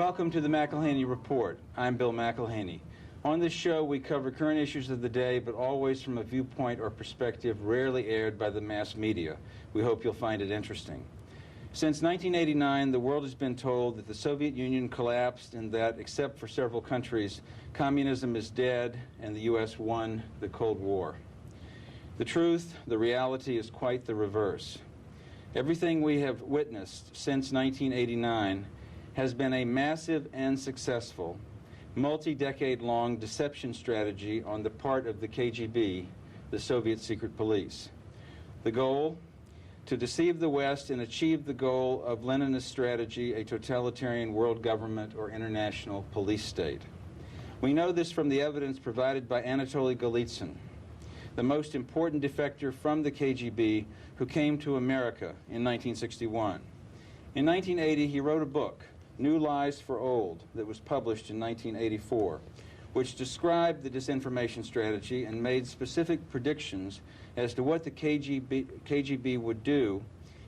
Welcome to the McElhaney Report. I'm Bill McElhaney. On this show, we cover current issues of the day, but always from a viewpoint or perspective rarely aired by the mass media. We hope you'll find it interesting. Since 1989, the world has been told that the Soviet Union collapsed and that, except for several countries, communism is dead and the U.S. won the Cold War. The truth, the reality, is quite the reverse. Everything we have witnessed since 1989 has been a massive and successful, multi-decade-long deception strategy on the part of the KGB, the Soviet secret police. The goal? To deceive the West and achieve the goal of Leninist strategy, a totalitarian world government or international police state. We know this from the evidence provided by Anatoliy Golitsyn, the most important defector from the KGB who came to America in 1961. In 1980, he wrote a book, New Lies for Old, that was published in 1984, which described the disinformation strategy and made specific predictions as to what the KGB would do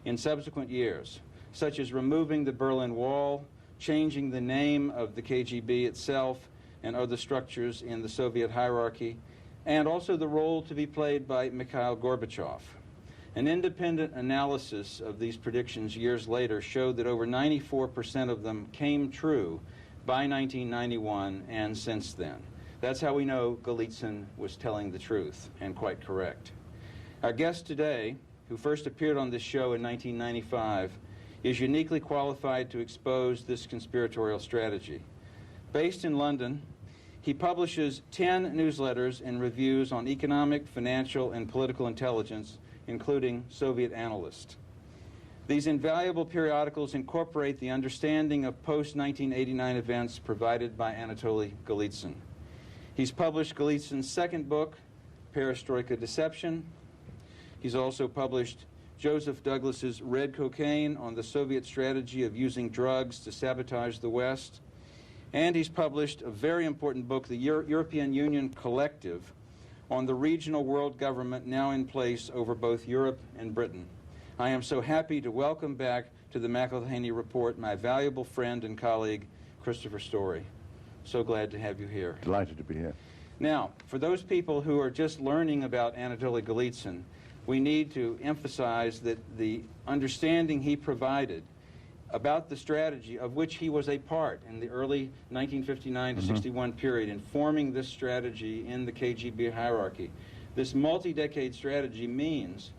in subsequent years, such as removing the Berlin Wall, changing the name of the KGB itself and other structures in the Soviet hierarchy, and also the role to be played by Mikhail Gorbachev. An independent analysis of these predictions years later showed that over 94% of them came true by 1991 and since then. That's how we know Golitsyn was telling the truth, and quite correct. Our guest today, who first appeared on this show in 1995, is uniquely qualified to expose this conspiratorial strategy. Based in London, he publishes 10 newsletters and reviews on economic, financial, and political intelligence, including Soviet Analyst. These invaluable periodicals incorporate the understanding of post-1989 events provided by Anatoly Golitsyn. He's published Golitsyn's second book, Perestroika Deception. He's also published Joseph Douglas's Red Cocaine on the Soviet strategy of using drugs to sabotage the West. And he's published a very important book, the European Union Collective, on the regional world government now in place over both Europe and Britain. I am so happy to welcome back to the McElhaney Report my valuable friend and colleague, Christopher Story. So glad to have you here. Delighted to be here. Now, for those people who are just learning about Anatoly Golitsyn, we need to emphasize that the understanding he provided about the strategy of which he was a part in the early 1959 to 61 period, informing this strategy in the KGB hierarchy. This multi-decade strategy means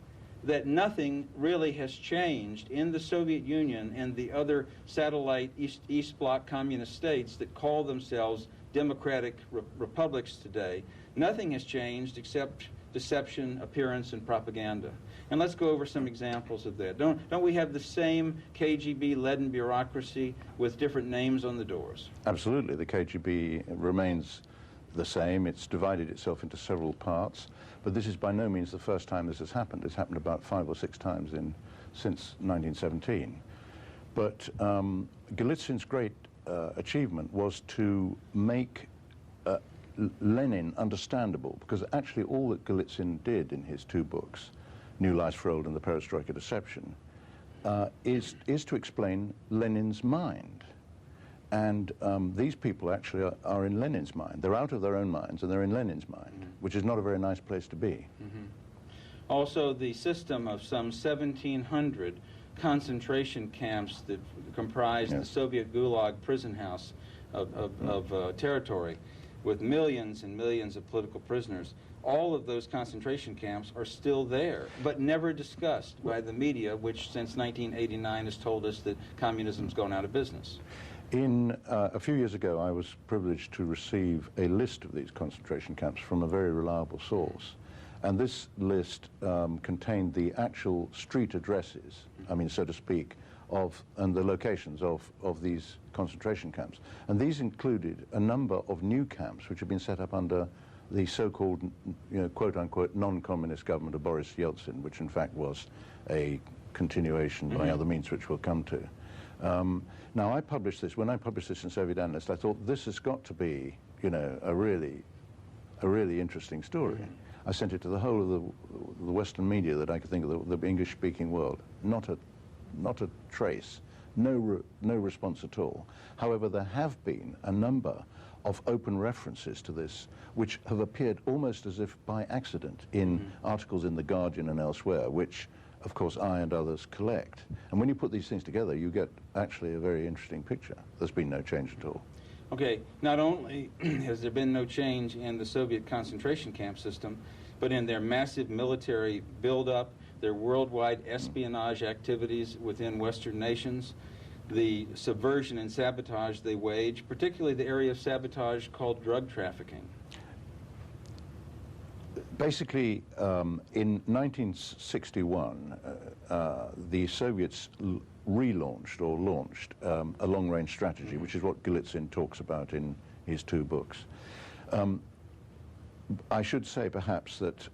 that nothing really has changed in the Soviet Union and the other satellite East Bloc communist states that call themselves democratic republics today. Nothing has changed except deception, appearance, and propaganda. And let's go over some examples of that. Don't we have the same KGB-leaden bureaucracy with different names on the doors? Absolutely. The KGB remains the same. It's divided itself into several parts. But this is by no means the first time this has happened. It's happened about 5 or 6 times since 1917. But Golitsyn's great achievement was to make Lenin understandable, because actually all that Golitsyn did in his 2 books, New Lies for Old and the Perestroika Deception, is to explain Lenin's mind. And these people actually are in Lenin's mind. They're out of their own minds and they're in Lenin's mind, which is not a very nice place to be. Also, the system of some 1,700 concentration camps that comprise the Soviet Gulag prison house of territory, with millions and millions of political prisoners. All of those concentration camps are still there, but never discussed by the media, which since 1989 has told us that communism's gone out of business. A few years ago, I was privileged to receive a list of these concentration camps from a very reliable source. And this list contained the actual street addresses, I mean, so to speak, and the locations of these concentration camps. And these included a number of new camps which had been set up under the so-called, quote-unquote, non-communist government of Boris Yeltsin, which in fact was a continuation by other means, which we'll come to. Now, when I published this in Soviet Analyst, I thought this has got to be, a really interesting story. I sent it to the whole of the Western media that I could think of, the English-speaking world. Not a trace no response at all. However, there have been a number of open references to this, which have appeared almost as if by accident in articles in The Guardian and elsewhere, which, of course, I and others collect. And when you put these things together, you get actually a very interesting picture. There's been no change at all. Okay, not only has there been no change in the Soviet concentration camp system, but in their massive military buildup, their worldwide espionage activities within Western nations, the subversion and sabotage they wage, particularly the area of sabotage called drug trafficking. Basically, in 1961, the Soviets relaunched or launched a long-range strategy, which is what Golitsyn talks about in his 2 books. I should say perhaps that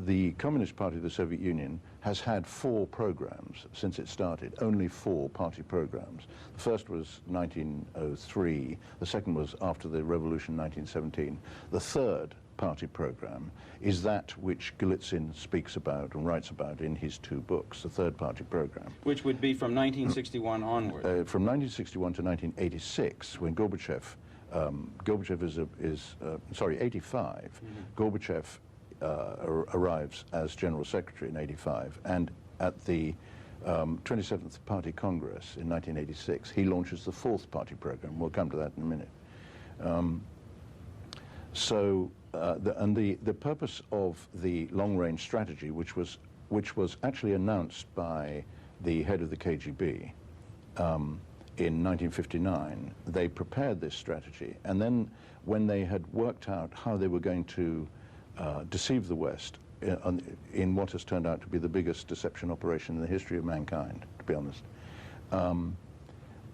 the Communist Party of the Soviet Union has had 4 programs since it started, only 4 party programs. The first was 1903, the second was after the revolution, 1917. The third party program is that which Golitsyn speaks about and writes about in his 2 books, the third party program. Which would be from 1961 onward. From 1961 to 1986, when Gorbachev is 85, Gorbachev arrives as General Secretary in 85, and at the 27th Party Congress in 1986, he launches the 4th party program. We'll come to that in a minute. The purpose of the long-range strategy, which was actually announced by the head of the KGB in 1959, they prepared this strategy, and then when they had worked out how they were going to deceive the West in what has turned out to be the biggest deception operation in the history of mankind, to be honest,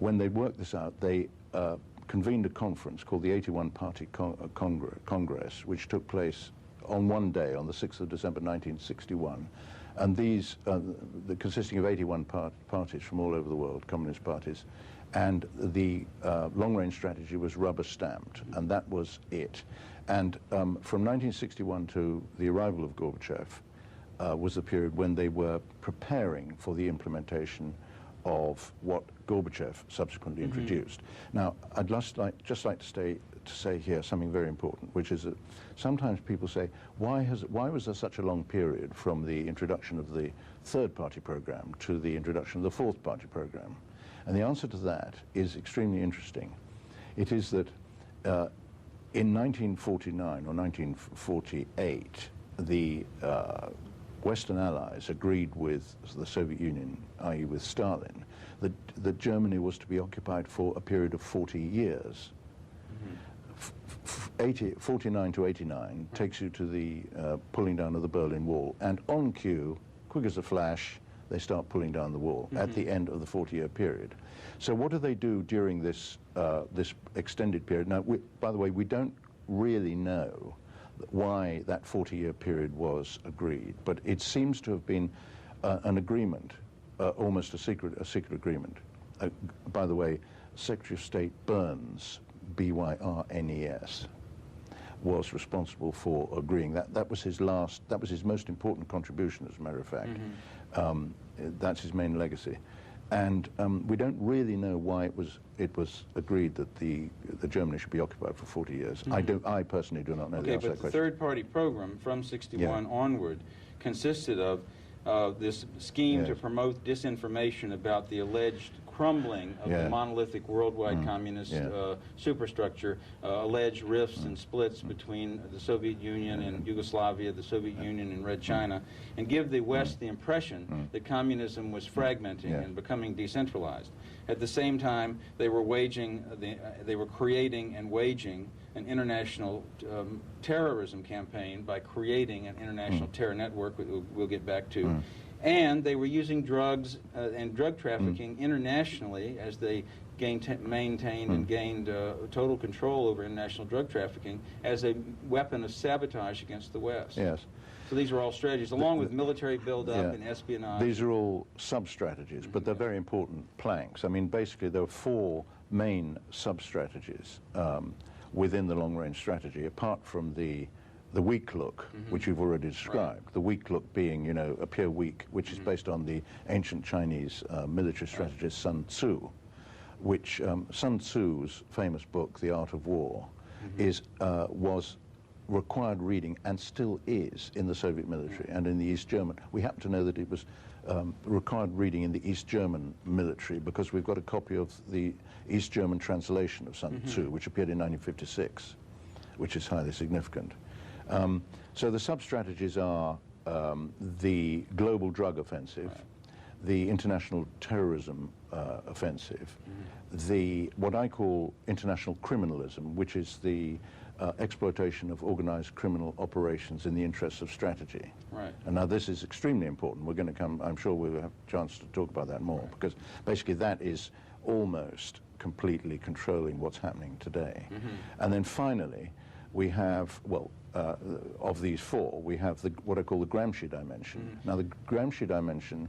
when they worked this out, they convened a conference called the 81 Party Congress, which took place on one day, on the 6th of December 1961. And these, consisting of 81 parties from all over the world, communist parties, and the long-range strategy was rubber-stamped, and that was it. And from 1961 to the arrival of Gorbachev was the period when they were preparing for the implementation of what Gorbachev subsequently introduced. Now, I'd just like to say here something very important, which is that sometimes people say, why was there such a long period from the introduction of the 3rd party program to the introduction of the 4th party program? And the answer to that is extremely interesting. It is that in 1949 or 1948, the Western allies agreed with the Soviet Union, i.e. with Stalin, that Germany was to be occupied for a period of 40 years. 49 to 89 takes you to the pulling down of the Berlin Wall, and on cue, quick as a flash, they start pulling down the wall at the end of the 40-year period. So what do they do during this this extended period? Now, by the way, we don't really know why that 40-year period was agreed, but it seems to have been an agreement, almost a secret agreement. By the way, Secretary of State Burns, B-Y-R-N-E-S, was responsible for agreeing. That was his most important contribution, as a matter of fact. That's his main legacy. And we don't really know why it was agreed that the Germany should be occupied for 40 years. I personally do not know the answer to that question. But the 3rd party program from 61 onward consisted of this scheme to promote disinformation about the alleged crumbling of the monolithic worldwide communist superstructure, alleged rifts and splits between the Soviet Union and Yugoslavia, the Soviet Union and Red China, and give the West the impression that communism was fragmenting and becoming decentralized. At the same time, they were creating and waging an international terrorism campaign by creating an international terror network, we'll get back to. And they were using drugs and drug trafficking internationally as they maintained and gained total control over international drug trafficking as a weapon of sabotage against the West. Yes. So these are all strategies, along with military buildup and espionage. These are all sub-strategies, but they're very important planks. I mean, basically, there are 4 main sub-strategies within the long-range strategy, apart from the the weak look, which you've already described. Right. The weak look being, you know, appear weak, which is based on the ancient Chinese military strategist Sun Tzu, which Sun Tzu's famous book, The Art of War, was required reading and still is in the Soviet military and in the East German. We happen to know that it was required reading in the East German military because we've got a copy of the East German translation of Sun Tzu, which appeared in 1956, which is highly significant. So the sub-strategies are the global drug offensive, the international terrorism offensive, the what I call international criminalism, which is the exploitation of organized criminal operations in the interests of strategy. Right. And now this is extremely important. We're going to come, I'm sure we'll have a chance to talk about that more, because basically that is almost completely controlling what's happening today. And then finally, we have, well, of these four, we have what I call the Gramsci dimension. Now, the Gramsci dimension...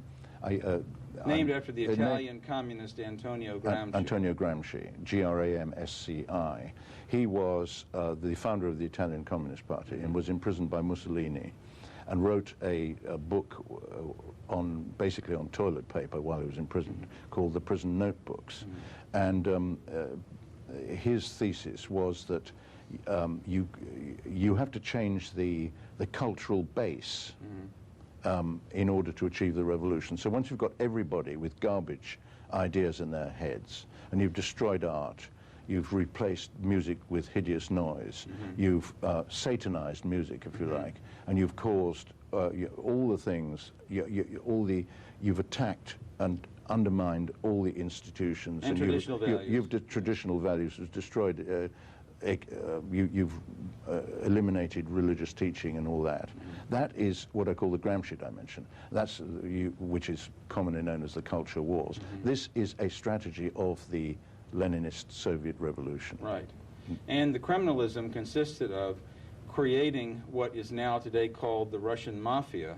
named after the Italian communist Antonio Gramsci. Antonio Gramsci, Gramsci. He was the founder of the Italian Communist Party and was imprisoned by Mussolini and wrote a book basically on toilet paper while he was imprisoned called The Prison Notebooks. And his thesis was that you have to change the cultural base in order to achieve the revolution. So once you've got everybody with garbage ideas in their heads, and you've destroyed art, you've replaced music with hideous noise, you've satanized music, if you like, and you've caused all the things, you've attacked and undermined all the institutions. And traditional values. Traditional values, you've destroyed you've eliminated religious teaching and all that. That is what I call the Gramsci dimension. That's which is commonly known as the culture wars. This is a strategy of the Leninist Soviet revolution. Right. And the criminalism consisted of creating what is now today called the Russian mafia,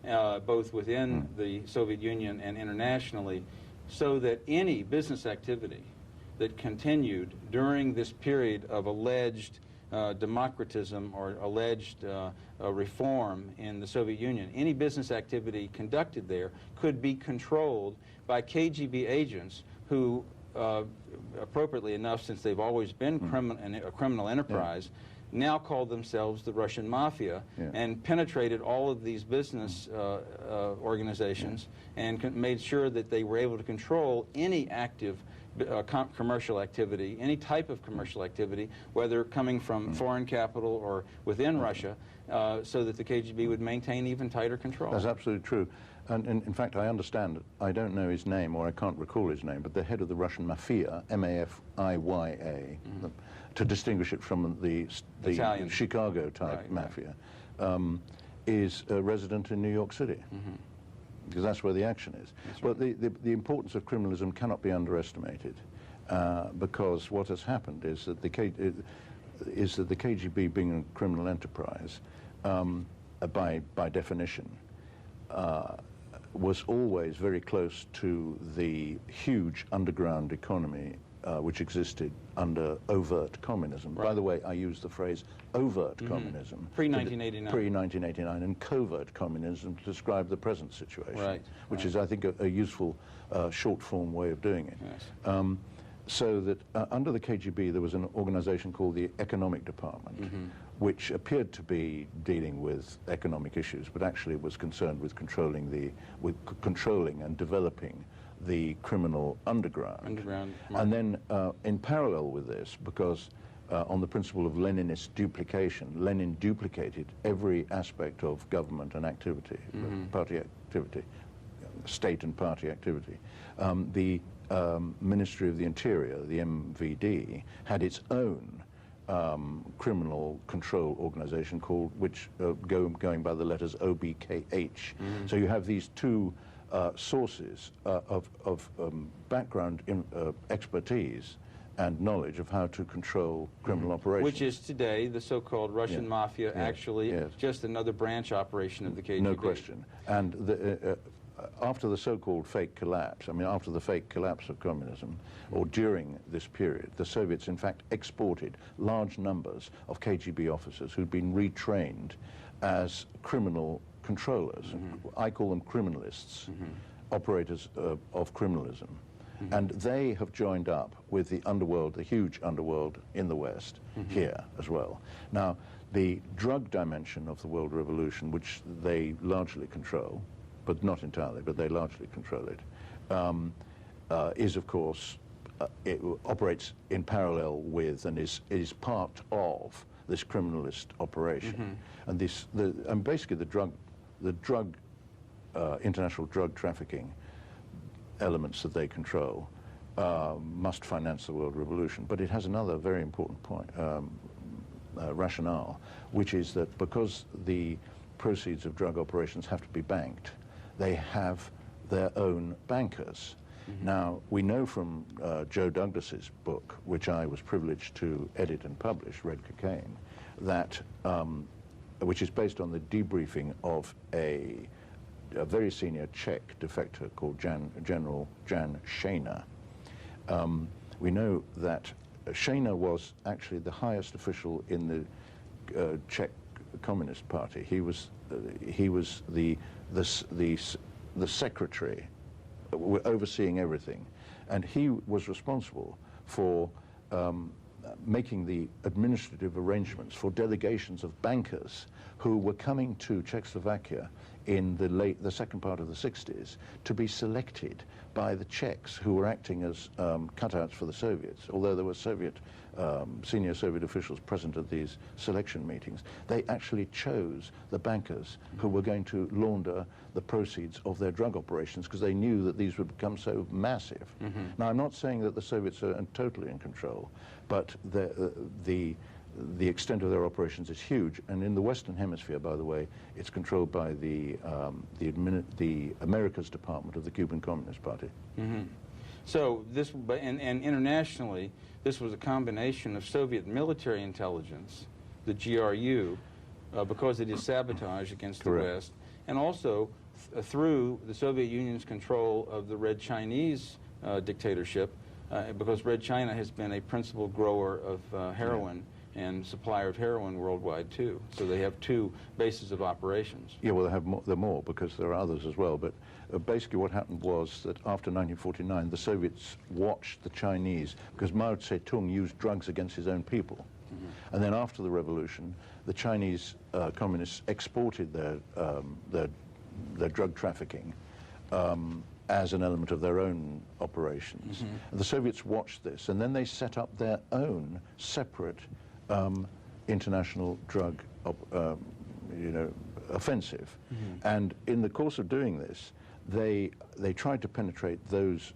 both within the Soviet Union and internationally, so that any business activity that continued during this period of alleged democratism or alleged reform in the Soviet Union, any business activity conducted there could be controlled by KGB agents who, appropriately enough, since they've always been a criminal enterprise, now called themselves the Russian mafia, and penetrated all of these business organizations and made sure that they were able to control any active commercial activity, any type of commercial activity, whether coming from foreign capital or within Russia, so that the KGB would maintain even tighter control. That's absolutely true. And in fact, I understand, I don't know his name, or I can't recall his name, but the head of the Russian mafia, M-A-F-I-Y-A, to distinguish it from the Chicago-type mafia, is a resident in New York City. Because that's where the action is. But the importance of criminalism cannot be underestimated, because what has happened is that the KGB, being a criminal enterprise, by definition, was always very close to the huge underground economy which existed under overt communism. By the way, I use the phrase overt communism. Pre-1989. Pre-1989, and covert communism to describe the present situation, which is, I think, a useful short-form way of doing it. Yes. So that under the KGB there was an organization called the Economic Department, which appeared to be dealing with economic issues, but actually was concerned with controlling and developing the criminal underground. And then in parallel with this, because on the principle of Leninist duplication, Lenin duplicated every aspect of government and activity, party activity, state and party activity. The Ministry of the Interior, the MVD, had its own criminal control organization called, going by the letters OBKH. So you have these two sources of background expertise and knowledge of how to control criminal operations. Which is today the so-called Russian mafia, actually just another branch operation of the KGB. No question. And after the so-called fake collapse, I mean, after the fake collapse of communism, or during this period, the Soviets, in fact, exported large numbers of KGB officers who'd been retrained as criminal controllers. I call them criminalists, operators of criminalism. And they have joined up with the underworld, the huge underworld in the West, here as well. Now, the drug dimension of the world revolution, which they largely control, but not entirely, but they largely control it, is, of course, it operates in parallel with and is part of this criminalist operation. And and basically the international drug trafficking elements that they control must finance the world revolution. But it has another very important point, rationale, which is that because the proceeds of drug operations have to be banked, they have their own bankers. Now, we know from Joe Douglas's book, which I was privileged to edit and publish, Red Cocaine, that, which is based on the debriefing of a very senior Czech defector called General Jan Šejna. We know that Šejna was actually the highest official in the Czech Communist Party. He was the secretary overseeing everything, and he was responsible for making the administrative arrangements for delegations of bankers who were coming to Czechoslovakia in the second part of the 60s to be selected by the Czechs, who were acting as cutouts for the Soviets. Although there were senior Soviet officials present at these selection meetings, they actually chose the bankers who were going to launder the proceeds of their drug operations, because they knew that these would become so massive. Now, I'm not saying that the Soviets are totally in control, but the extent of their operations is huge, and in the Western Hemisphere, by the way, it's controlled by the Americas Department of the Cuban Communist Party. So this, and internationally, this was a combination of Soviet military intelligence, the GRU, because it is sabotage against the West, and also through the Soviet Union's control of the Red Chinese dictatorship, because Red China has been a principal grower of heroin and supplier of heroin worldwide too. So they have two bases of operations. Yeah, well, there are more, because there are others as well. But basically what happened was that after 1949, the Soviets watched the Chinese, because Mao Zedong used drugs against his own people. And then after the revolution, the Chinese communists exported their drug trafficking as an element of their own operations. And the Soviets watched this, and then they set up their own separate international drug offensive. And in the course of doing this, they tried to penetrate those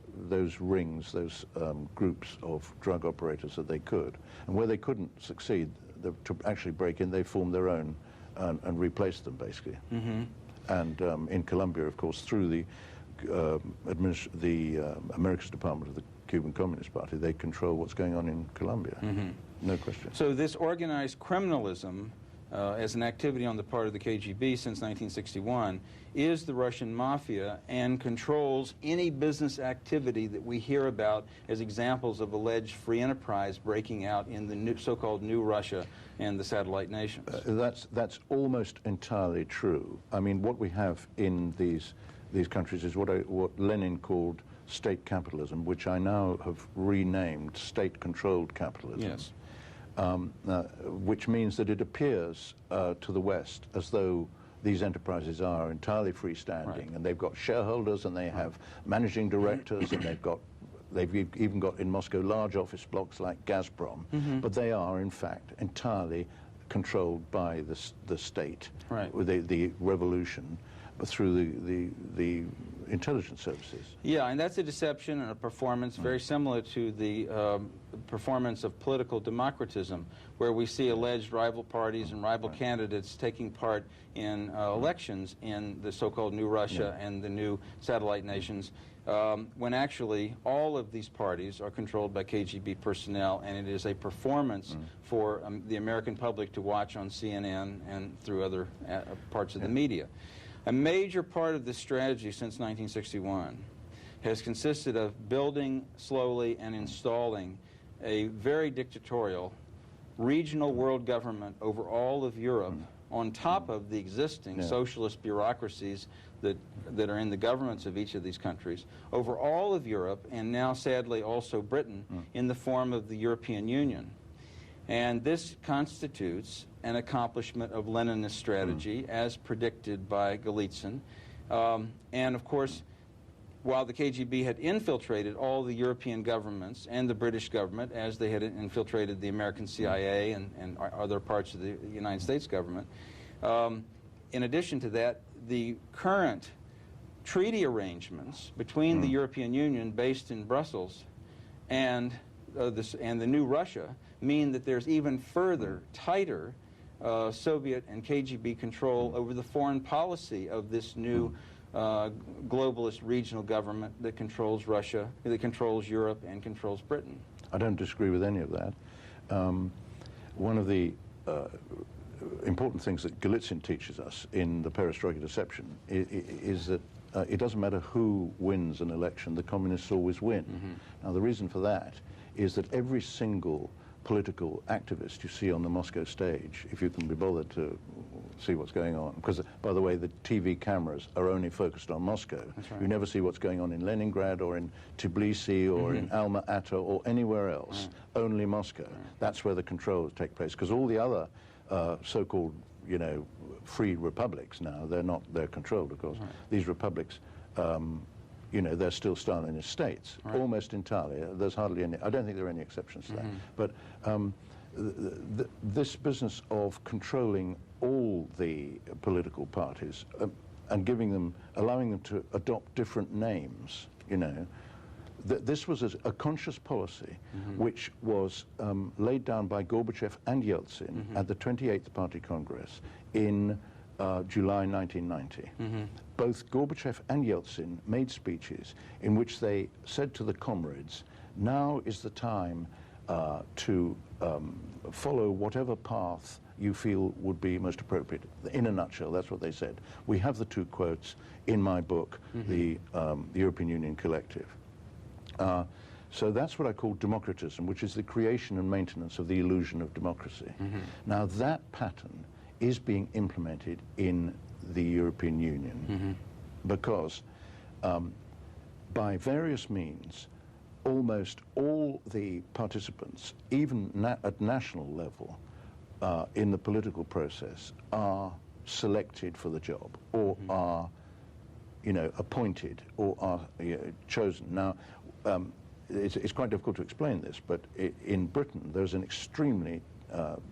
rings, those groups of drug operators that they could. And where they couldn't succeed to actually break in, they formed their own and replaced them, basically. And in Colombia, of course, through the America's Department of the Cuban Communist Party, they control what's going on in Colombia. No question. So this organized criminalism, as an activity on the part of the KGB since 1961, is the Russian mafia and controls any business activity that we hear about as examples of alleged free enterprise breaking out in the so-called New Russia and the satellite nations. That's almost entirely true. I mean, what we have in these countries is what Lenin called state capitalism, which I now have renamed state-controlled capitalism. Yes. Which means that it appears to the West as though these enterprises are entirely freestanding, and they've got shareholders, and they have managing directors, and they've even got in Moscow large office blocks like Gazprom, but they are in fact entirely controlled by the state, the revolution, but through the intelligence services. Yeah, and that's a deception and a performance very similar to the performance of political democratism, where we see alleged rival parties and rival candidates taking part in elections in the so-called New Russia and the new satellite nations, when actually all of these parties are controlled by KGB personnel, and it is a performance for the American public to watch on CNN and through other parts of the media. A major part of this strategy since 1961 has consisted of building slowly and installing a very dictatorial regional world government over all of Europe on top of the existing socialist bureaucracies that are in the governments of each of these countries, over all of Europe, and now sadly also Britain, in the form of the European Union. And this constitutes an accomplishment of Leninist strategy as predicted by Golitsyn. And of course, while the KGB had infiltrated all the European governments and the British government, as they had infiltrated the American CIA and other parts of the United States government, in addition to that, the current treaty arrangements between the European Union based in Brussels and the new Russia mean that there's even further, tighter Soviet and KGB control over the foreign policy of this new globalist regional government that controls Russia, that controls Europe, and controls Britain. I don't disagree with any of that. One of the important things that Golitsyn teaches us in the Perestroika deception is that it doesn't matter who wins an election, the communists always win. Now, the reason for that is that every single political activist you see on the Moscow stage, if you can be bothered to see what's going on, because, by the way, the TV cameras are only focused on Moscow. That's right. You never see what's going on in Leningrad or in Tbilisi or in Alma-Ata or anywhere else, only Moscow. That's where the controls take place, because all the other so-called, you know, free republics now, they're controlled, of course. These republics, you know, they're still Stalinist states, almost entirely. There's hardly any, I don't think there are any exceptions to that. But this business of controlling all the political parties and allowing them to adopt different names, you know, this was a conscious policy which was laid down by Gorbachev and Yeltsin at the 28th Party Congress in July 1990. Both Gorbachev and Yeltsin made speeches in which they said to the comrades, now is the time to follow whatever path you feel would be most appropriate. In a nutshell, that's what they said. We have the two quotes in my book, the European Union Collective. So that's what I call democratism, which is the creation and maintenance of the illusion of democracy. Now, that pattern is being implemented in the European Union because by various means, almost all the participants, even at national level, in the political process, are selected for the job or are, you know, appointed or are chosen. Now, it's quite difficult to explain this, but in Britain, there's an extremely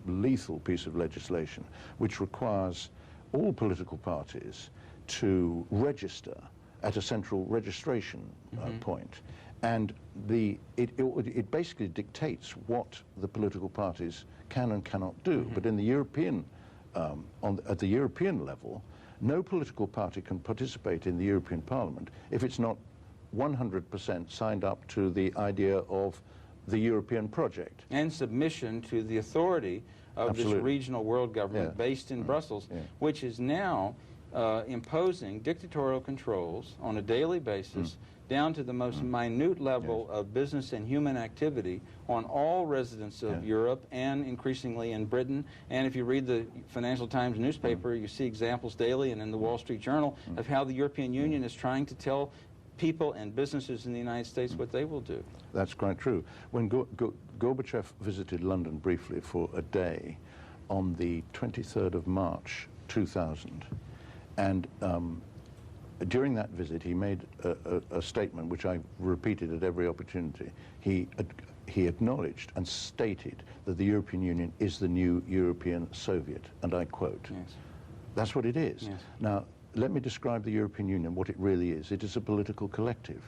lethal piece of legislation which requires all political parties to register at a central registration point. And it basically dictates what the political parties can and cannot do. But in the European, at the European level, no political party can participate in the European Parliament if it's not 100% signed up to the idea of the European project. And submission to the authority of this regional world government based in Brussels, which is now imposing dictatorial controls on a daily basis down to the most minute level of business and human activity on all residents of Europe and increasingly in Britain. And if you read the Financial Times newspaper, you see examples daily and in the Wall Street Journal of how the European Union is trying to tell people and businesses in the United States what they will do. That's quite true. When Gorbachev visited London briefly for a day on the 23rd of March 2000, and during that visit he made a statement which I repeated at every opportunity. He acknowledged and stated that the European Union is the new European Soviet, and I quote. That's what it is. Now, let me describe the European Union, what it really is. It is a political collective.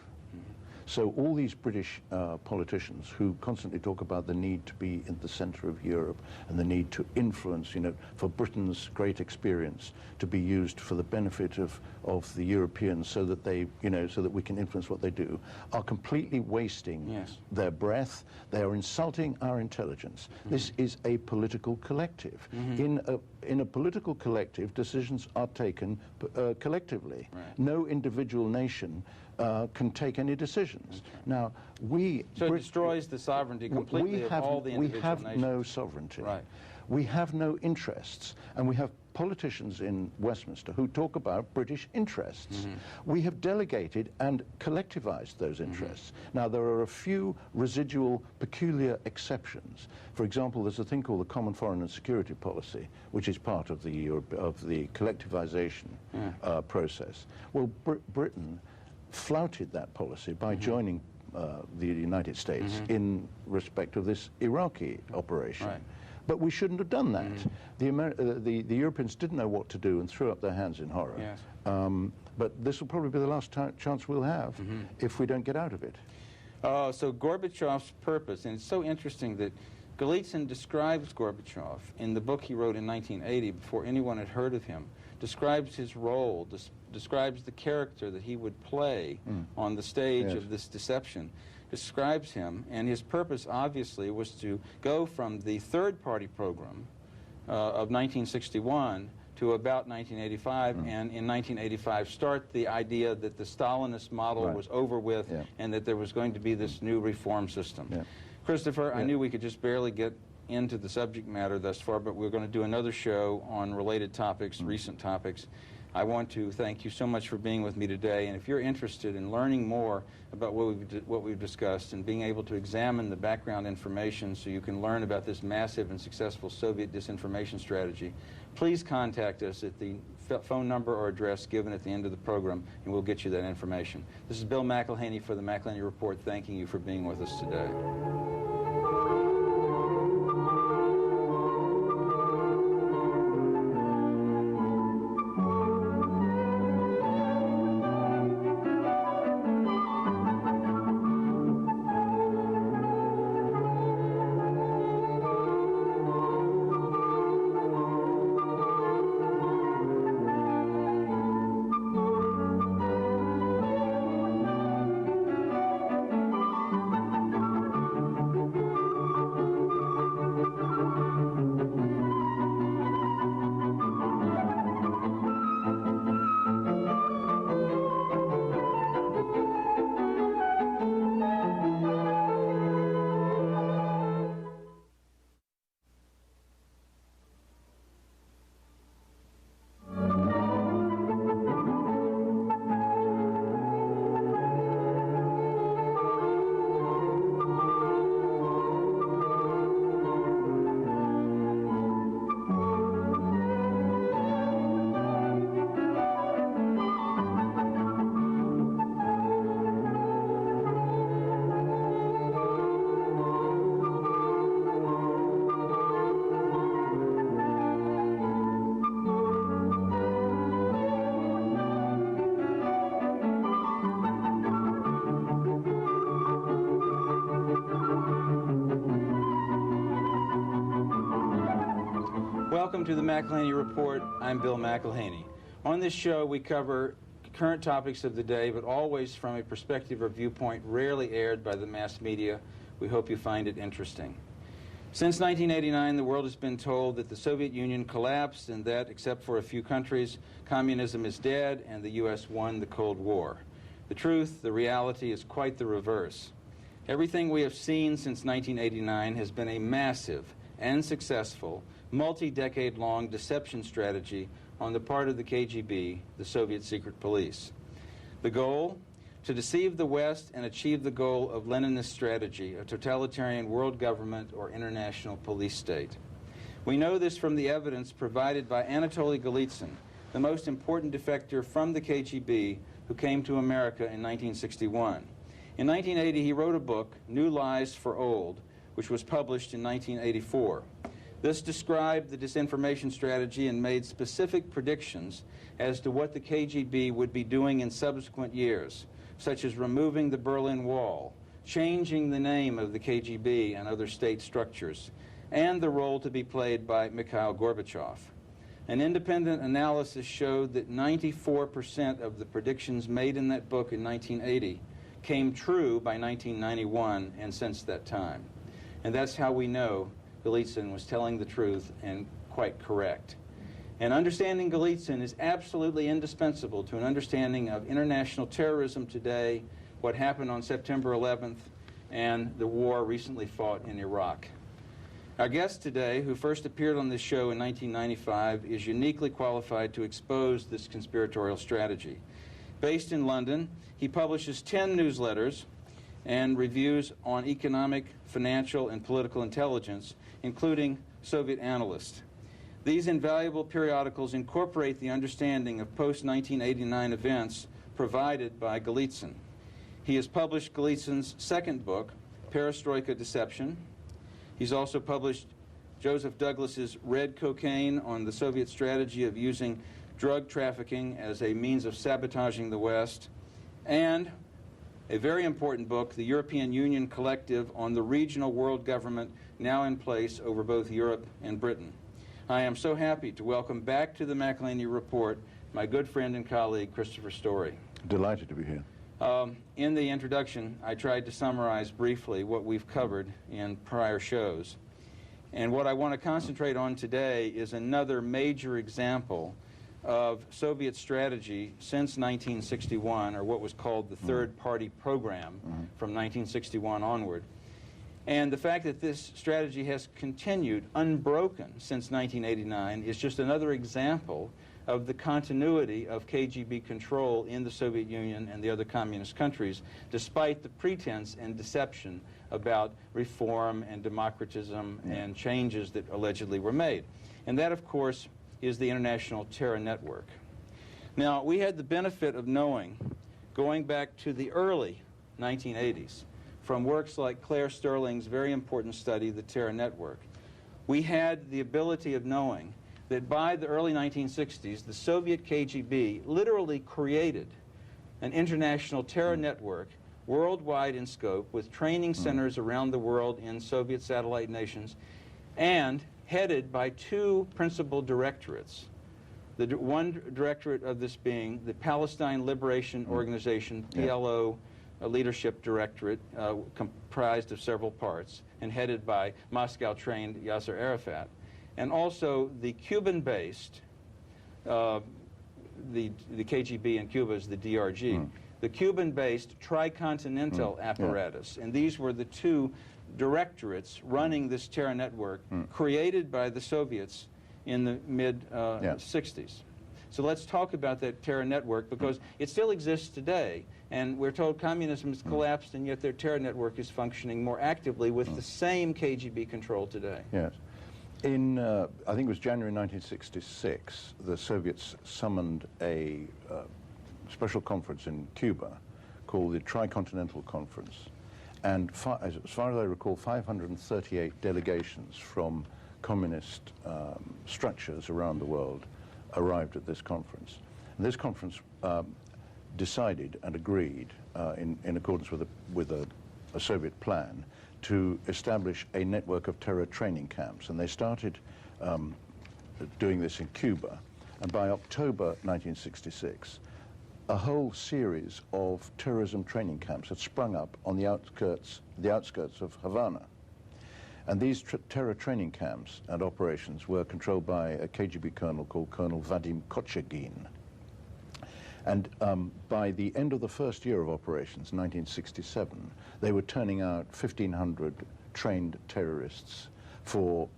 So all these British politicians who constantly talk about the need to be in the center of Europe and the need to influence, for Britain's great experience to be used for the benefit of the Europeans so that they, so that we can influence what they do, are completely wasting their breath. They are insulting our intelligence. This is a political collective. In a political collective, decisions are taken collectively. No individual nation can take any decisions. Now, So it destroys the sovereignty completely of all the individual nations. We have no sovereignty. We have no interests, and we have politicians in Westminster who talk about British interests. We have delegated and collectivized those interests. Now, there are a few residual peculiar exceptions. For example, there's a thing called the Common Foreign and Security Policy, which is part of the collectivization process. Well, Britain flouted that policy by joining the United States in respect of this Iraqi operation. But we shouldn't have done that. The Europeans didn't know what to do and threw up their hands in horror. But this will probably be the last chance we'll have if we don't get out of it. So Gorbachev's purpose, and it's so interesting that Golitsyn describes Gorbachev in the book he wrote in 1980 before anyone had heard of him, describes his role, describes the character that he would play on the stage of this deception, describes him, and his purpose obviously was to go from the third-party program of 1961 to about 1985, and in 1985 start the idea that the Stalinist model was over with and that there was going to be this new reform system. Christopher, I knew we could just barely get into the subject matter thus far, but we're going to do another show on related topics, recent topics. I want to thank you so much for being with me today, and if you're interested in learning more about what we've discussed and being able to examine the background information so you can learn about this massive and successful Soviet disinformation strategy, please contact us at the phone number or address given at the end of the program, and we'll get you that information. This is Bill McElhaney for the McElhaney Report, thanking you for being with us today. Welcome to the McElhaney Report. I'm Bill McElhaney. On this show, we cover current topics of the day, but always from a perspective or viewpoint rarely aired by the mass media. We hope you find it interesting. Since 1989, the world has been told that the Soviet Union collapsed and that, except for a few countries, communism is dead and the U.S. won the Cold War. The truth, the reality, is quite the reverse. Everything we have seen since 1989 has been a massive and successful multi-decade-long deception strategy on the part of the KGB, the Soviet secret police. The goal? To deceive the West and achieve the goal of Leninist strategy, a totalitarian world government or international police state. We know this from the evidence provided by Anatoliy Golitsyn, the most important defector from the KGB who came to America in 1961. In 1980, he wrote a book, New Lies for Old, which was published in 1984. This described the disinformation strategy and made specific predictions as to what the KGB would be doing in subsequent years. such as removing the Berlin Wall, changing the name of the KGB and other state structures, and the role to be played by Mikhail Gorbachev. An independent analysis showed that 94% of the predictions made in that book in 1980 came true by 1991 and since that time. And that's how we know Golitsyn was telling the truth and quite correct. And understanding Golitsyn is absolutely indispensable to an understanding of international terrorism today, what happened on September 11th, and the war recently fought in Iraq. Our guest today, who first appeared on this show in 1995, is uniquely qualified to expose this conspiratorial strategy. Based in London, he publishes 10 newsletters and reviews on economic, financial, and political intelligence, including Soviet Analyst. These invaluable periodicals incorporate the understanding of post-1989 events provided by Golitsyn. He has published Golitsyn's second book, Perestroika Deception. He's also published Joseph Douglas's Red Cocaine on the Soviet strategy of using drug trafficking as a means of sabotaging the West, and a very important book, the European Union Collective on the regional world government now in place over both Europe and Britain. I am so happy to welcome back to the McElhaney Report my good friend and colleague, Christopher Story. Delighted to be here. In the introduction, I tried to summarize briefly what we've covered in prior shows. And what I want to concentrate on today is another major example of Soviet strategy since 1961, or what was called the Third Party Program from 1961 onward. And the fact that this strategy has continued unbroken since 1989 is just another example of the continuity of KGB control in the Soviet Union and the other communist countries, despite the pretense and deception about reform and democratism and changes that allegedly were made. And that, of course, is the International Terror Network. Now, we had the benefit of knowing, going back to the early 1980s, from works like Claire Sterling's very important study, The Terror Network, we had the ability of knowing that by the early 1960s, the Soviet KGB literally created an international terror network worldwide in scope, with training centers around the world in Soviet satellite nations, and headed by two principal directorates. The one directorate of this being the Palestine Liberation Organization, PLO, Leadership Directorate, comprised of several parts, and headed by Moscow-trained Yasser Arafat. And also the Cuban-based, the KGB in Cuba is the DRG, the Cuban-based tricontinental apparatus. And these were the two directorates running this terror network created by the Soviets in the mid-60s. So let's talk about that terror network, because it still exists today. And we're told communism has collapsed, and yet their terror network is functioning more actively with the same KGB control today. Yes. In, I think it was January 1966, the Soviets summoned a special conference in Cuba called the Tricontinental Conference. And as far as I recall, 538 delegations from communist structures around the world arrived at this conference. And this conference decided and agreed, in accordance with a Soviet plan, to establish a network of terror training camps. And they started doing this in Cuba. And by October 1966, a whole series of terrorism training camps had sprung up on the outskirts of Havana. And these terror training camps and operations were controlled by a KGB colonel called Colonel Vadim Kochagin. And by the end of the first year of operations, 1967, they were turning out 1,500 trained terrorists for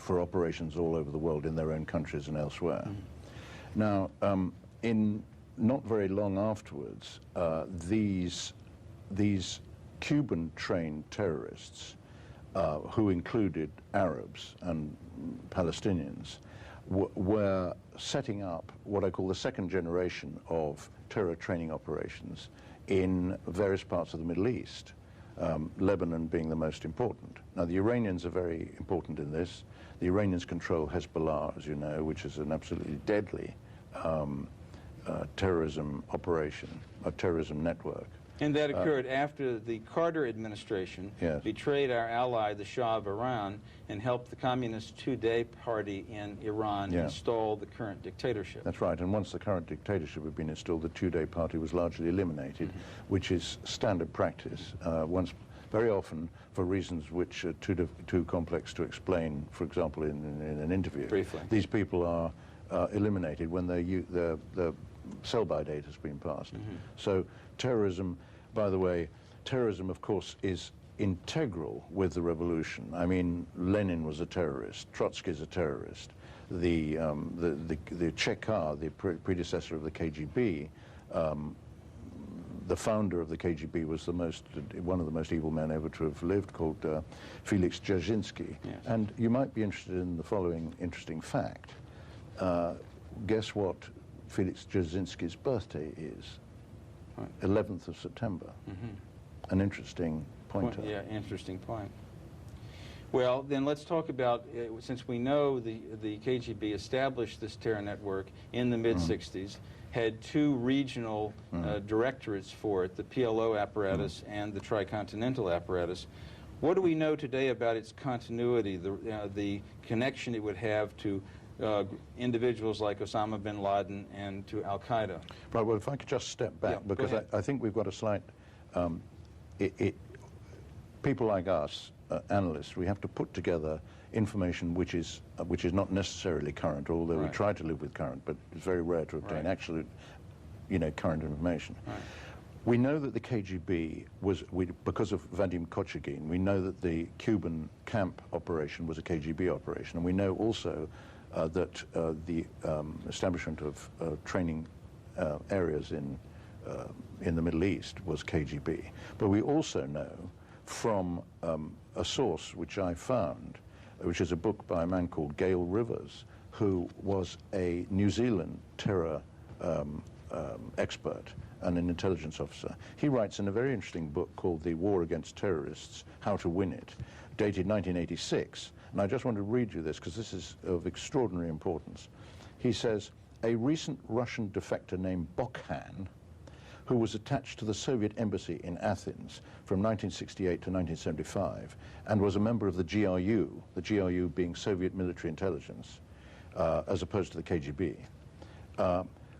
operations all over the world, in their own countries and elsewhere. Now, in not very long afterwards, these Cuban-trained terrorists, who included Arabs and Palestinians, were setting up what I call the second generation of terror training operations in various parts of the Middle East, Lebanon being the most important. Now, the Iranians are very important in this. The Iranians control Hezbollah, as you know, which is an absolutely deadly terrorism operation, a terrorism network. And that occurred after the Carter administration Yes. betrayed our ally, the Shah of Iran, and helped the Communist Two-Day Party in Iran install the current dictatorship. That's right, and once the current dictatorship had been installed, the Two-Day Party was largely eliminated, which is standard practice. Very often, for reasons which are too complex to explain, for example, in an interview, Briefly. these people are eliminated when the sell-by date has been passed. So terrorism, by the way, terrorism, of course, is integral with the revolution. I mean, Lenin was a terrorist, Trotsky is a terrorist. The Chekar, the predecessor of the KGB, the founder of the KGB was one of the most evil men ever to have lived, called Felix Dzerzhinsky. Yes. And you might be interested in the following interesting fact. Guess what Felix Dzerzhinsky's birthday is? 11th of September. An interesting pointer. Yeah, interesting point. Well, then let's talk about, since we know the KGB established this terror network in the mid-60s, had two regional directorates for it, the PLO apparatus and the tricontinental apparatus. What do we know today about its continuity, the connection it would have to individuals like Osama bin Laden and to Al-Qaeda? Right, well, if I could just step back, because I think we've got a slight... people like us, analysts, we have to put together information which is not necessarily current, although we try to live with current, but it's very rare to obtain absolute, current information. We know that the KGB was, because of Vadim Kochagin, we know that the Cuban camp operation was a KGB operation, and we know also that the establishment of training areas in the Middle East was KGB. But we also know from a source which I found, which is a book by a man called Gail Rivers, who was a New Zealand terror expert and an intelligence officer. He writes in a very interesting book called The War Against Terrorists, How to Win It, dated 1986. And I just want to read you this because this is of extraordinary importance. He says, a recent Russian defector named Bokhan, who was attached to the Soviet embassy in Athens from 1968 to 1975 and was a member of the GRU being Soviet military intelligence, as opposed to the KGB,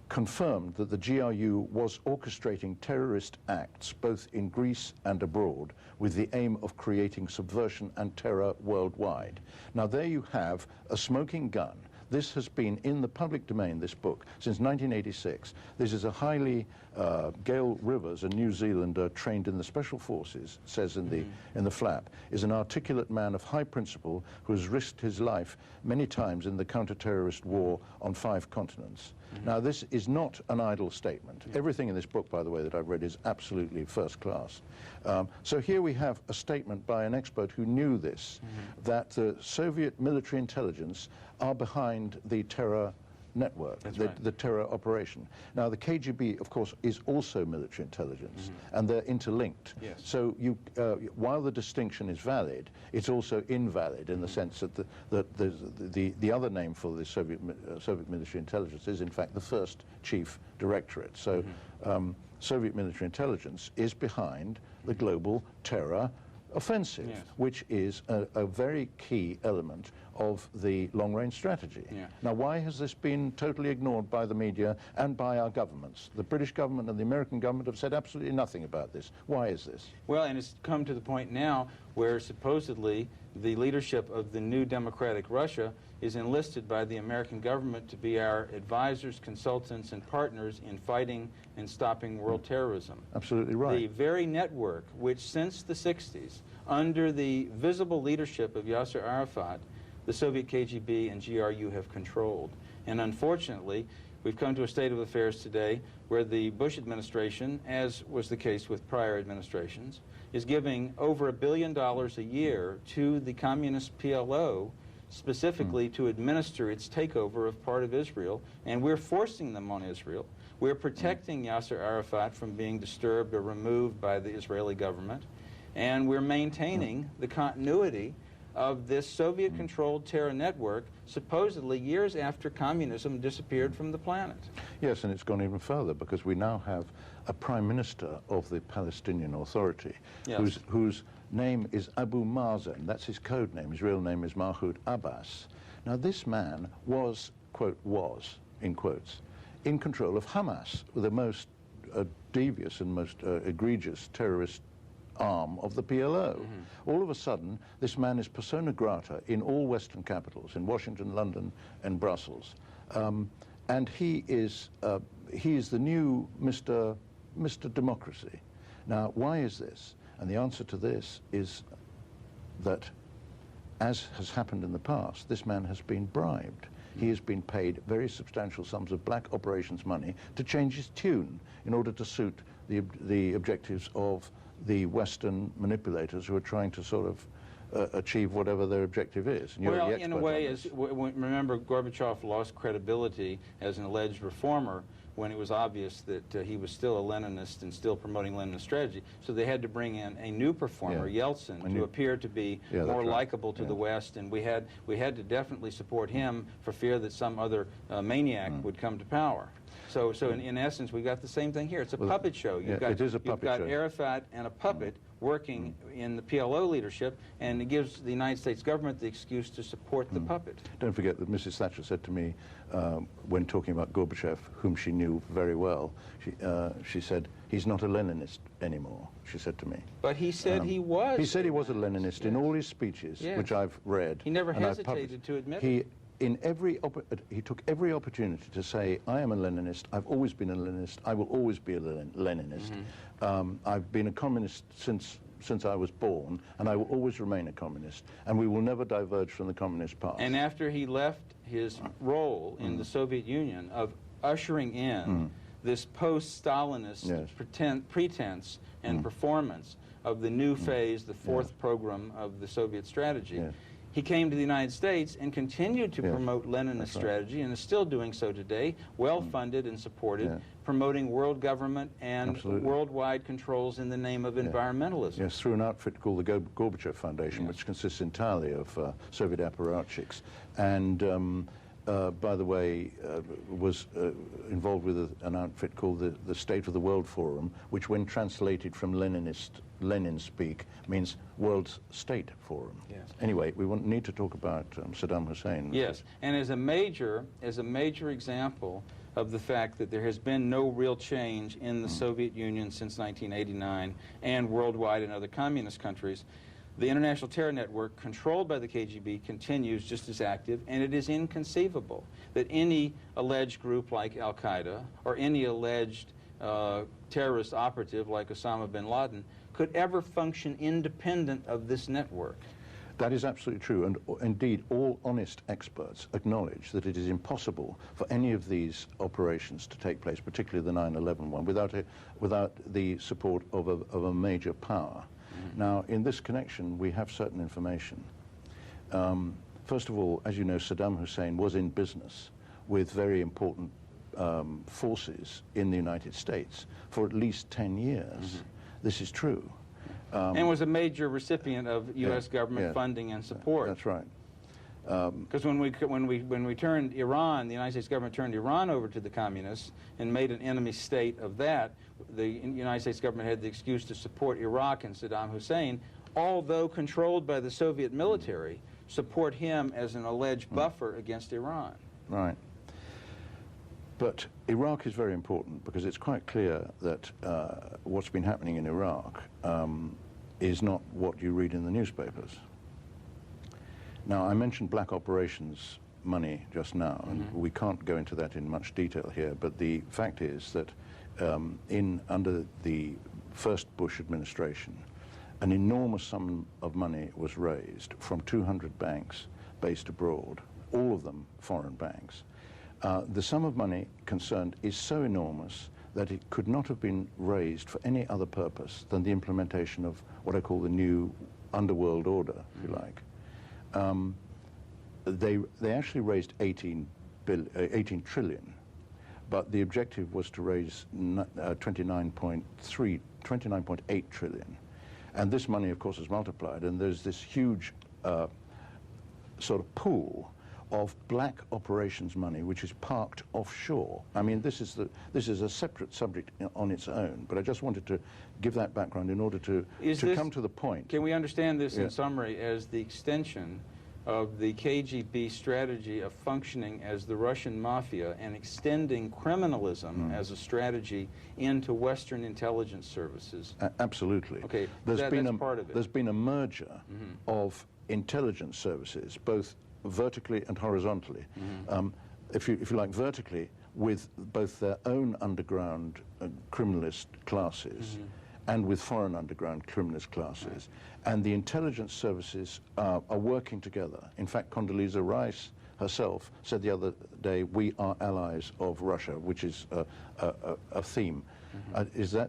confirmed that the GRU was orchestrating terrorist acts both in Greece and abroad with the aim of creating subversion and terror worldwide. Now there you have a smoking gun. This has been in the public domain, this book, since 1986. This is a highly, Gail Rivers, a New Zealander trained in the special forces, says in the flap, is an articulate man of high principle who has risked his life many times in the counter-terrorist war on 5 continents. Now, this is not an idle statement. Everything in this book, by the way, that I've read is absolutely first class. So here we have a statement by an expert who knew this, that the Soviet military intelligence are behind the terror network, the terror operation. Now, the KGB, of course, is also military intelligence, and they're interlinked. Yes. So while the distinction is valid, it's also invalid in the sense that the other name for the Soviet military intelligence is, in fact, the first chief directorate. So Soviet military intelligence is behind the global terror offensive, which is a very key element of the long-range strategy. Now, why has this been totally ignored by the media and by our governments? The British government and the American government have said absolutely nothing about this. Why is this? Well, and it's come to the point now where supposedly the leadership of the new democratic Russia is enlisted by the American government to be our advisors, consultants, and partners in fighting and stopping world terrorism. Absolutely right. The very network which, since the 60s, under the visible leadership of Yasser Arafat, the Soviet KGB and GRU have controlled. And unfortunately, we've come to a state of affairs today where the Bush administration, as was the case with prior administrations, is giving over $1 billion a year to the communist PLO specifically to administer its takeover of part of Israel, and we're forcing them on Israel. We're protecting Yasser Arafat from being disturbed or removed by the Israeli government, and we're maintaining the continuity of this Soviet-controlled terror network, supposedly years after communism disappeared from the planet. Yes, and it's gone even further, because we now have a prime minister of the Palestinian Authority, yes, whose name is Abu Mazen. That's his code name. His real name is Mahmoud Abbas. Now, this man was, quote, was, in quotes, in control of Hamas, the most devious and most egregious terrorist arm of the PLO. Mm-hmm. All of a sudden, this man is persona grata in all Western capitals, in Washington, London, and Brussels. And he is the new Mr. Democracy. Now, why is this? And the answer to this is that, as has happened in the past, this man has been bribed. He has been paid very substantial sums of black operations money to change his tune in order to suit the objectives of the Western manipulators who are trying to sort of achieve whatever their objective is. And well, in a way, remember, Gorbachev lost credibility as an alleged reformer when it was obvious that he was still a Leninist and still promoting Leninist strategy. So they had to bring in a new performer, Yeltsin, to appear to be more likable to the West, and we had to definitely support him for fear that some other maniac would come to power. So in essence, we got the same thing here. It's a puppet show. You've got Arafat and a puppet working in the PLO leadership, and it gives the United States government the excuse to support the puppet. Don't forget that Mrs. Thatcher said to me, when talking about Gorbachev, whom she knew very well, she said, "He's not a Leninist anymore," she said to me. But he said he was. He said he was a Leninist in all his speeches, which I've read. He never hesitated to admit it. He took every opportunity to say, "I am a Leninist, I've always been a Leninist, I will always be a Leninist. I've been a communist since I was born, and I will always remain a communist, and we will never diverge from the communist path." And after he left his role in the Soviet Union of ushering in this post-Stalinist pretense and performance of the new phase, the fourth program of the Soviet strategy, he came to the United States and continued to promote Leninist strategy, and is still doing so today, well-funded and supported, promoting world government and worldwide controls in the name of environmentalism. Yes, through an outfit called the Gorbachev Foundation, which consists entirely of Soviet apparatchiks, and by the way, was involved with an outfit called the State of the World Forum, which when translated from Lenin speak, means World State Forum. Yes. Anyway, we need to talk about Saddam Hussein. Yes, and as a major example of the fact that there has been no real change in the Soviet Union since 1989 and worldwide in other communist countries, the international terror network controlled by the KGB continues just as active, and it is inconceivable that any alleged group like Al-Qaeda or any alleged terrorist operative like Osama bin Laden could ever function independent of this network. That is absolutely true, and indeed all honest experts acknowledge that it is impossible for any of these operations to take place, particularly the 9/11 one, without the support of a major power. Now, in this connection, we have certain information. First of all, as you know, Saddam Hussein was in business with very important forces in the United States for at least 10 years. This is true. And was a major recipient of U.S. government funding and support. That's right. Because when we turned Iran, the United States government turned Iran over to the communists and made an enemy state of that, the United States government had the excuse to support Iraq and Saddam Hussein, although controlled by the Soviet military, support him as an alleged buffer against Iran. Right. But Iraq is very important because it's quite clear that what's been happening in Iraq is not what you read in the newspapers. Now, I mentioned black operations money just now, and we can't go into that in much detail here, but the fact is that under the first Bush administration, an enormous sum of money was raised from 200 banks based abroad, all of them foreign banks. The sum of money concerned is so enormous that it could not have been raised for any other purpose than the implementation of what I call the new underworld order, if you like. They actually raised 18 trillion, but the objective was to raise 29.8 trillion. And this money, of course, is multiplied, and there's this huge sort of pool of black operations money which is parked offshore. I mean, this is a separate subject on its own, but I just wanted to give that background in order to come to the point. Can we understand this in summary as the extension of the KGB strategy of functioning as the Russian mafia and extending criminalism as a strategy into Western intelligence services? Absolutely. Okay, that's part of it. There's been a merger of intelligence services, both vertically and horizontally. If you like, vertically, with both their own underground criminalist classes and with foreign underground criminalist classes. And the intelligence services are working together. In fact, Condoleezza Rice herself said the other day, "We are allies of Russia," which is a theme.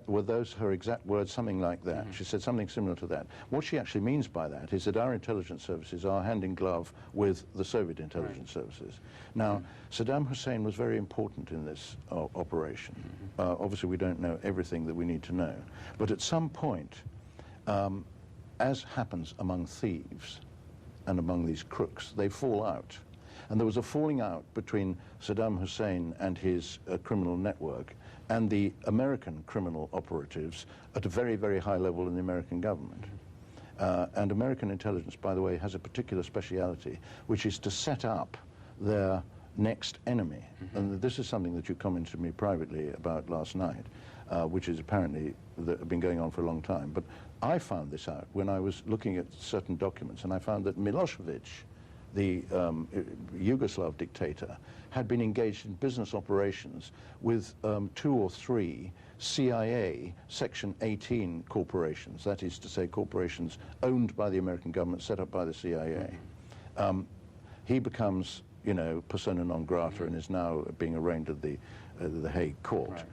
Were those her exact words? Something like that. She said something similar to that. What she actually means by that is that our intelligence services are hand in glove with the Soviet intelligence services. Now, Saddam Hussein was very important in this operation. Obviously, we don't know everything that we need to know. But at some point, as happens among thieves and among these crooks, they fall out. And there was a falling out between Saddam Hussein and his criminal network and the American criminal operatives at a very, very high level in the American government. And American intelligence, by the way, has a particular speciality, which is to set up their next enemy. And this is something that you commented to me privately about last night, which is apparently been going on for a long time. But I found this out when I was looking at certain documents, and I found that Milosevic, the Yugoslav dictator, had been engaged in business operations with 2 or 3 CIA Section 18 corporations, that is to say corporations owned by the American government, set up by the CIA. He becomes, you know, persona non grata and is now being arraigned at the Hague court.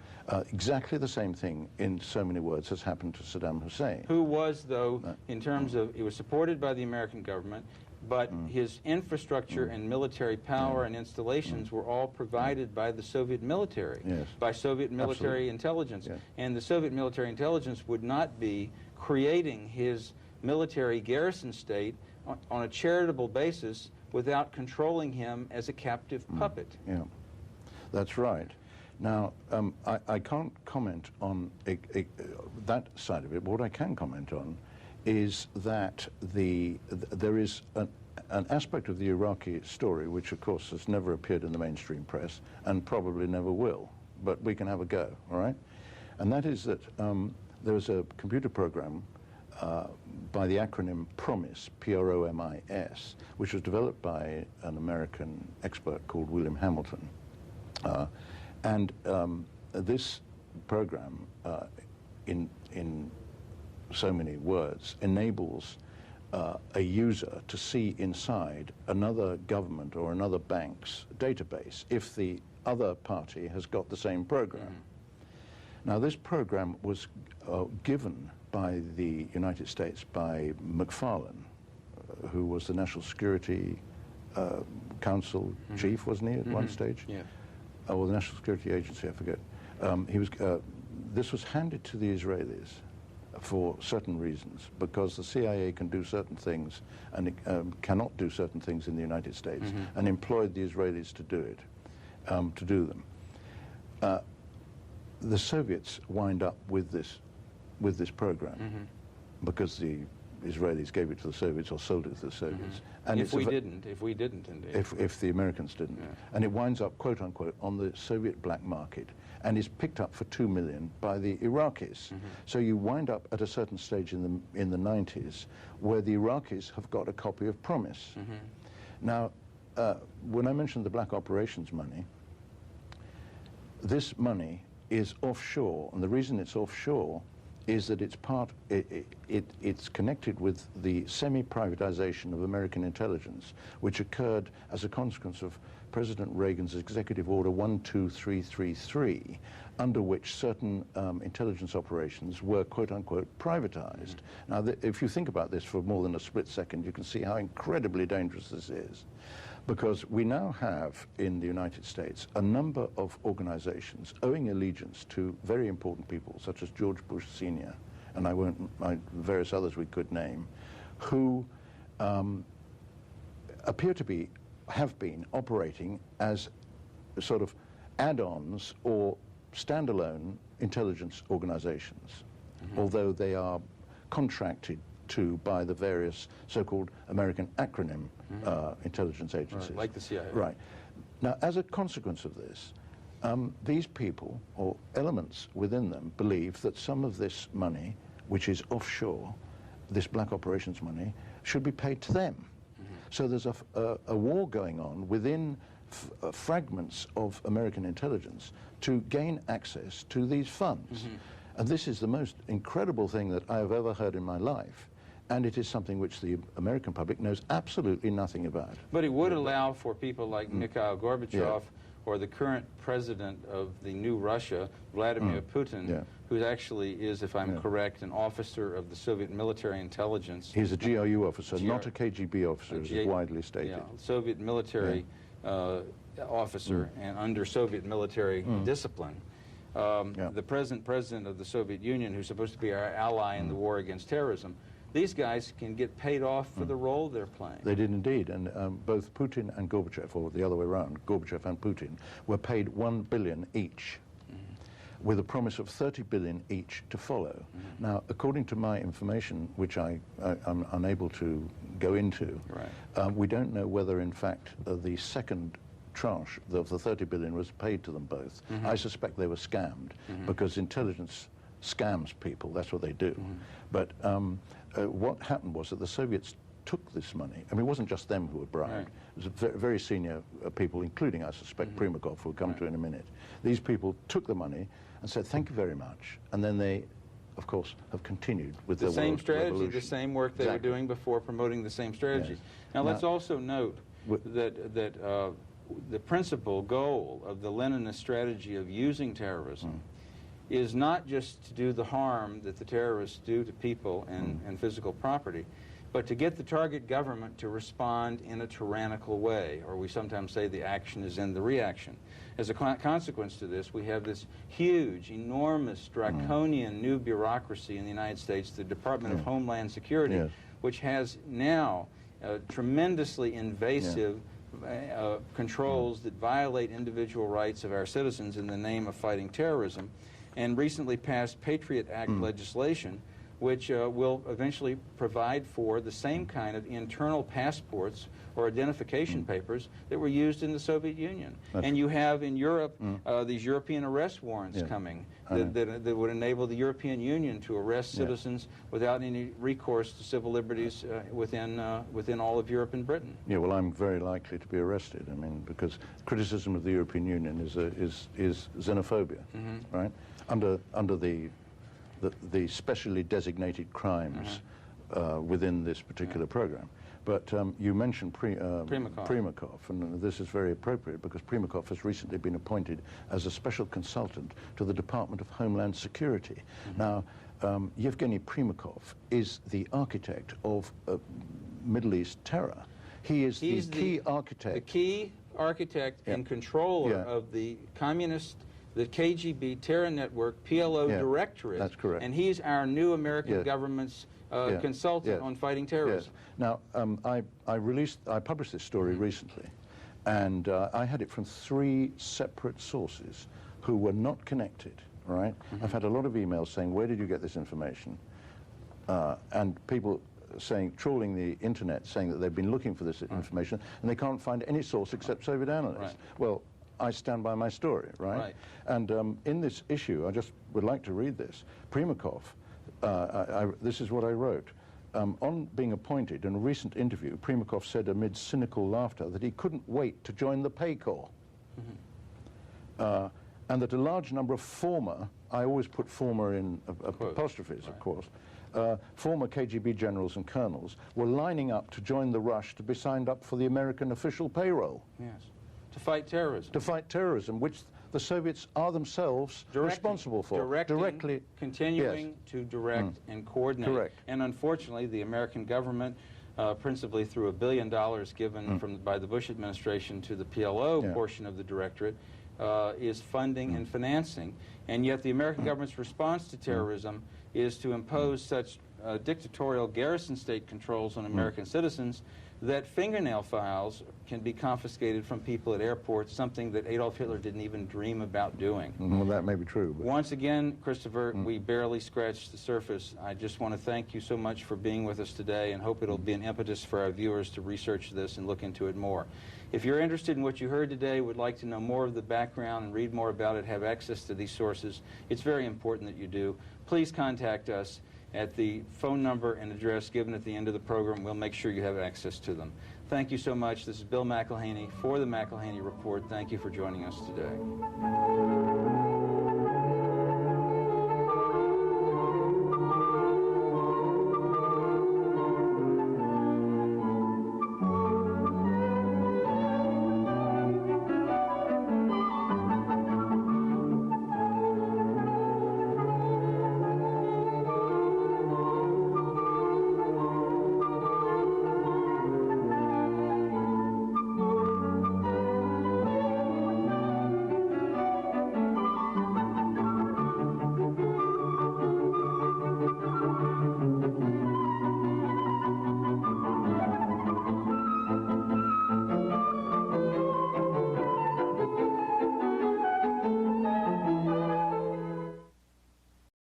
Exactly the same thing, in so many words, has happened to Saddam Hussein. Who was, though, in terms of, he was supported by the American government, but his infrastructure and military power and installations were all provided by the Soviet military, by Soviet military intelligence. And the Soviet military intelligence would not be creating his military garrison state on a charitable basis without controlling him as a captive puppet. Yeah, that's right. Now, I can't comment on that side of it, but what I can comment on is that there is an aspect of the Iraqi story which, of course, has never appeared in the mainstream press and probably never will, but we can have a go, all right? And that is that there was a computer program by the acronym PROMIS, P-R-O-M-I-S, which was developed by an American expert called William Hamilton. And this program, in so many words, enables a user to see inside another government or another bank's database if the other party has got the same program. Now, this program was given by the United States by McFarlane, who was the National Security Council chief, wasn't he, at one stage? Yeah. Or the National Security Agency, I forget. This was handed to the Israelis for certain reasons, because the CIA can do certain things and it cannot do certain things in the United States, and employed the Israelis to do it, to do them. The Soviets wind up with this program because the Israelis gave it to the Soviets or sold it to the Soviets. And if we didn't, indeed. If the Americans didn't. And it winds up, quote unquote, on the Soviet black market and is picked up for $2 million by the Iraqis. So you wind up at a certain stage in the 90s where the Iraqis have got a copy of PROMIS. Now, when I mentioned the black operations money, this money is offshore, and the reason it's offshore is that it's connected with the semi-privatization of American intelligence, which occurred as a consequence of President Reagan's Executive Order 12333, under which certain intelligence operations were, quote-unquote, privatized. Now, if you think about this for more than a split second, you can see how incredibly dangerous this is. Because we now have, in the United States, a number of organizations owing allegiance to very important people, such as George Bush Sr., and various others we could name, who appear to have been operating as sort of add-ons or standalone intelligence organizations, although they are contracted to by the various so-called American acronym intelligence agencies. Right, like the CIA. Right. Now, as a consequence of this, these people, or elements within them, believe that some of this money, which is offshore, this black operations money, should be paid to them. So there's a war going on within fragments of American intelligence to gain access to these funds. And this is the most incredible thing that I have ever heard in my life. And it is something which the American public knows absolutely nothing about. But it would allow for people like Mikhail Gorbachev or the current president of the new Russia, Vladimir Putin, who actually is, if I'm correct, an officer of the Soviet military intelligence. He's a GRU officer, not a KGB officer, as is widely stated. Yeah, Soviet military officer and under Soviet military discipline. The present president of the Soviet Union, who's supposed to be our ally in the war against terrorism, these guys can get paid off for the role they're playing. They did indeed, and both Putin and Gorbachev, or the other way around, Gorbachev and Putin, were paid $1 billion each, with a promise of $30 billion each to follow. Now, according to my information, which I'm unable to go into, we don't know whether, in fact, the second tranche of the $30 billion was paid to them both. I suspect they were scammed, because intelligence scams people. That's what they do. But what happened was that the Soviets took this money. I mean, it wasn't just them who were bribed. It was very, very senior people, including, I suspect, Primakov, who we'll come to in a minute. These people took the money and said, thank you very much. And then they, of course, have continued with the same strategy, the same work they were doing before, promoting the same strategy. Now, let's also note that the principal goal of the Leninist strategy of using terrorism is not just to do the harm that the terrorists do to people and physical property, but to get the target government to respond in a tyrannical way, or we sometimes say the action is in the reaction. As a consequence to this, we have this huge, enormous, draconian new bureaucracy in the United States, the Department of Homeland Security, which has now tremendously invasive controls that violate individual rights of our citizens in the name of fighting terrorism, and recently passed Patriot Act legislation, which will eventually provide for the same kind of internal passports or identification papers that were used in the Soviet Union. And you have in Europe these European arrest warrants coming that would enable the European Union to arrest citizens without any recourse to civil liberties within all of Europe and Britain. Yeah, well, I'm very likely to be arrested. I mean, because criticism of the European Union is xenophobia, right? Under the specially designated crimes within this particular program. But you mentioned Primakov, and this is very appropriate because Primakov has recently been appointed as a special consultant to the Department of Homeland Security. Now, Yevgeny Primakov is the architect of Middle East terror. He's the key architect. The key architect and controller of the communist, the KGB terror network, PLO directorate. That's correct. And he's our new American government's consultant on fighting terrorism. Now, I published this story recently, and I had it from 3 separate sources who were not connected, right? I've had a lot of emails saying, where did you get this information? And people saying, trawling the internet, saying that they've been looking for this information, and they can't find any source except Soviet analysts. Well, I stand by my story, right? And in this issue, I just would like to read this. Primakov, this is what I wrote. On being appointed, in a recent interview, Primakov said amid cynical laughter that he couldn't wait to join the Pay Corps. And that a large number of former, I always put former in apostrophes, of course, former KGB generals and colonels were lining up to join the rush to be signed up for the American official payroll. Yes. To fight terrorism. To fight terrorism, which the Soviets are themselves responsible for. Directly continuing to direct and coordinate. And unfortunately, the American government, principally through $1 billion given by the Bush administration to the PLO portion of the directorate, is funding and financing. And yet the American government's response to terrorism is to impose such dictatorial garrison state controls on American citizens that fingernail files can be confiscated from people at airports, something that Adolf Hitler didn't even dream about doing. Well, that may be true. But once again, Christopher, we barely scratched the surface. I just want to thank you so much for being with us today and hope it'll be an impetus for our viewers to research this and look into it more. If you're interested in what you heard today, would like to know more of the background and read more about it, have access to these sources, it's very important that you do. Please contact us at the phone number and address given at the end of the program. We'll make sure you have access to them. Thank you so much. This is Bill McElhaney for the McElhaney Report. Thank you for joining us today.